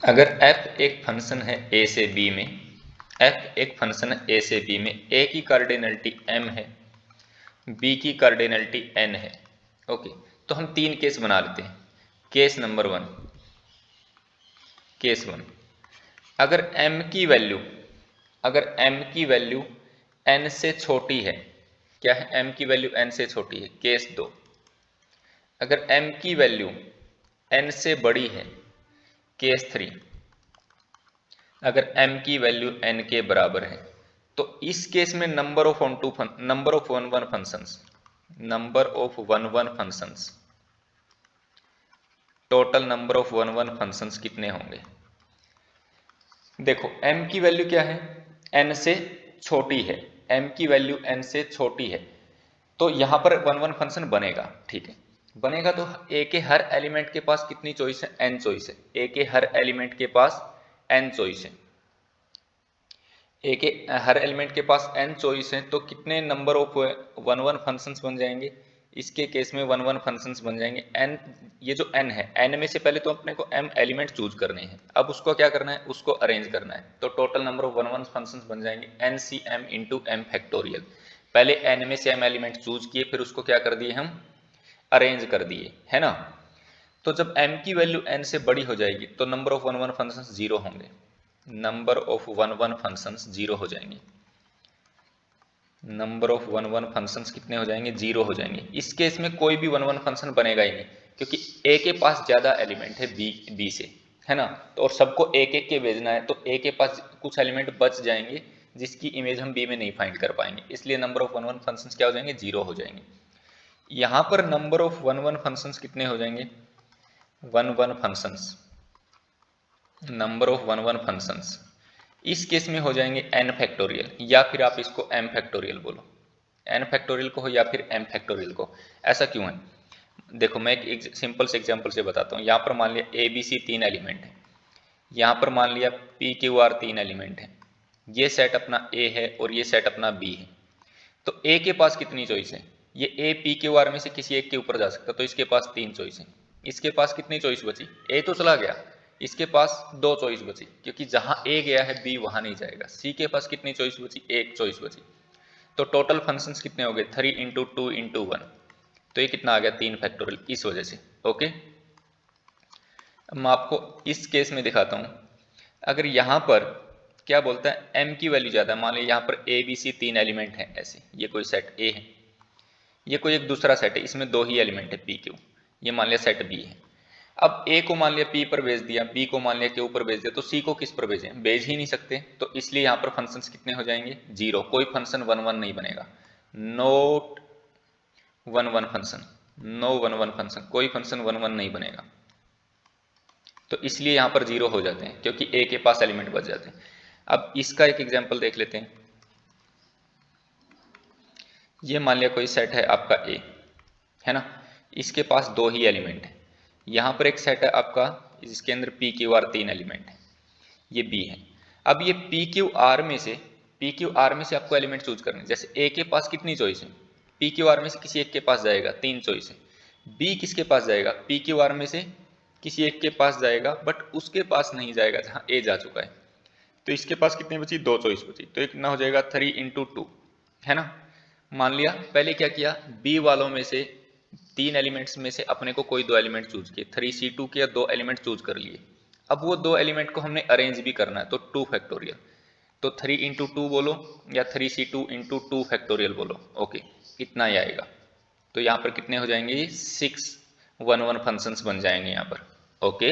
अगर f एक function है a से b में, f एक फंक्शन है a से b में, a की कार्डिनलिटी m है, b की कार्डिनलिटी n है। ओके, तो हम तीन केस बना लेते हैं। Case number one, case one, अगर m की वैल्यू n से छोटी है, क्या है, m की वैल्यू n से छोटी है। केस दो, अगर m की वैल्यू n से बड़ी है। केस थ्री, अगर m की वैल्यू n के बराबर है। तो इस केस में number of one one functions, total number of one functions कितने होंगे? देखो m की वैल्यू क्या है, n से छोटी है, m की वैल्यू n से छोटी है, तो यहां पर वन फंक्शन बनेगा। ठीक है, बनेगा तो a के हर एलिमेंट के पास कितनी चॉइस है? n चॉइस है। a के हर एलिमेंट के पास n चॉइस है। ए के हर एलिमेंट के पास n चॉइस है, तो कितने नंबर ऑफ वन फंक्शंस बन जाएंगे? इसके केस में वन फंक्शंस बन जाएंगे n। ये जो n है, n में से पहले तो अपने को m एलिमेंट चूज करने हैं, अब उसको क्या करना है, उसको अरेंज करना है। तो total number of one functions बन जाएंगे NCM इंटू m फैक्टोरियल। पहले n में से m एलिमेंट चूज किए, फिर उसको क्या कर दिए, हम अरेंज कर दिए, है ना। तो जब m की वैल्यू n से बड़ी हो जाएगी तो number of one functions zero होंगे, number of one functions zero हो जाएंगे। नंबर ऑफ वन फंक्शंस कितने हो जाएंगे? जीरो हो जाएंगे। इस केस में कोई भी वन फंक्शन बनेगा ही नहीं, क्योंकि a के पास ज्यादा एलिमेंट है b से, है ना। तो और सबको एक एक के भेजना है, तो a के पास कुछ एलिमेंट बच जाएंगे जिसकी इमेज हम b में नहीं फाइंड कर पाएंगे, इसलिए नंबर ऑफ वन फंक्शंस क्या हो जाएंगे? जीरो हो जाएंगे। यहां पर नंबर ऑफ वन फंक्शंस कितने हो जाएंगे? One functions, number of one functions इस केस में हो जाएंगे n फैक्टोरियल, या फिर आप इसको m फैक्टोरियल बोलो, n फैक्टोरियल को हो या फिर m फैक्टोरियल को। ऐसा क्यों है? देखो मैं एक सिंपल से एग्जांपल से बताता हूँ। यहाँ पर मान लिया a b c तीन एलिमेंट है, यहाँ पर मान लिया p q r तीन एलिमेंट है, ये सेट अपना a है और ये सेट अपना b है। तो a के पास कितनी चॉइस है? ये a p q r में से किसी एक के ऊपर जा सकता है, तो इसके पास तीन चॉइस है। इसके पास कितनी चॉइस बची? a तो चला गया, इसके पास दो चॉइस बची, क्योंकि जहां a गया है b वहां नहीं जाएगा। c के पास कितनी चॉइस बची? एक चॉइस बची। तो टोटल फंक्शंस कितने हो गए? 3 इंटू टू इंटू वन, तो ये कितना आ गया? 3 फैक्टोरियल, इस वजह से। ओके, अब मैं आपको इस केस में दिखाता हूं। अगर यहां पर क्या बोलता है, m की वैल्यू ज्यादा है, मान लीजिए यहाँ पर a b c तीन एलिमेंट है, ऐसे ये कोई सेट a है, ये कोई एक दूसरा सेट है, इसमें दो ही एलिमेंट है p q, ये मान लिया सेट b है। अब a को मान लिया p पर भेज दिया, b को मान लिया q पर भेज दिया, तो c को किस पर भेजें? भेज ही नहीं सकते, तो इसलिए यहाँ पर फंक्शंस कितने हो जाएंगे? जीरो। कोई फंक्शन वन नहीं बनेगा, not one function, no one function, कोई फंक्शन वन नहीं बनेगा। तो इसलिए यहाँ पर जीरो हो जाते हैं, क्योंकि a के पास एलिमेंट बच जाते हैं। अब इसका एक एग्जाम्पल देख लेते हैं। ये मान लिया कोई सेट है आपका a, है ना, इसके पास दो ही एलिमेंट है। यहाँ पर एक सेट है आपका, इसके अंदर पी क्यू आर तीन एलिमेंट है, ये b है। अब ये पी क्यू आर में से आपको एलिमेंट चूज करने। जैसे a के पास कितनी चॉइस है? पी क्यू आर में से किसी एक के पास जाएगा, तीन चॉइस है। b किसके पास जाएगा? पी क्यू आर में से किसी एक के पास जाएगा, बट उसके पास नहीं जाएगा जहां a जा चुका है। तो इसके पास कितनी बची? दो चॉइस बची, तो एक ना हो जाएगा 3 इंटू टू, है ना। मान लिया पहले क्या किया, बी वालों में से तीन एलिमेंट्स में से अपने को कोई दो एलिमेंट चूज किए, 3c2 के दो एलिमेंट चूज कर लिए। अब वो दो एलिमेंट को हमने अरेंज भी करना है, तो 2 फैक्टोरियल, तो 3 इंटू टू बोलो या 3c2 इंटू टू फैक्टोरियल बोलो। ओके, कितना ही आएगा? तो यहाँ पर कितने हो जाएंगे? 6 वन फंक्शंस बन जाएंगे यहाँ पर। ओके।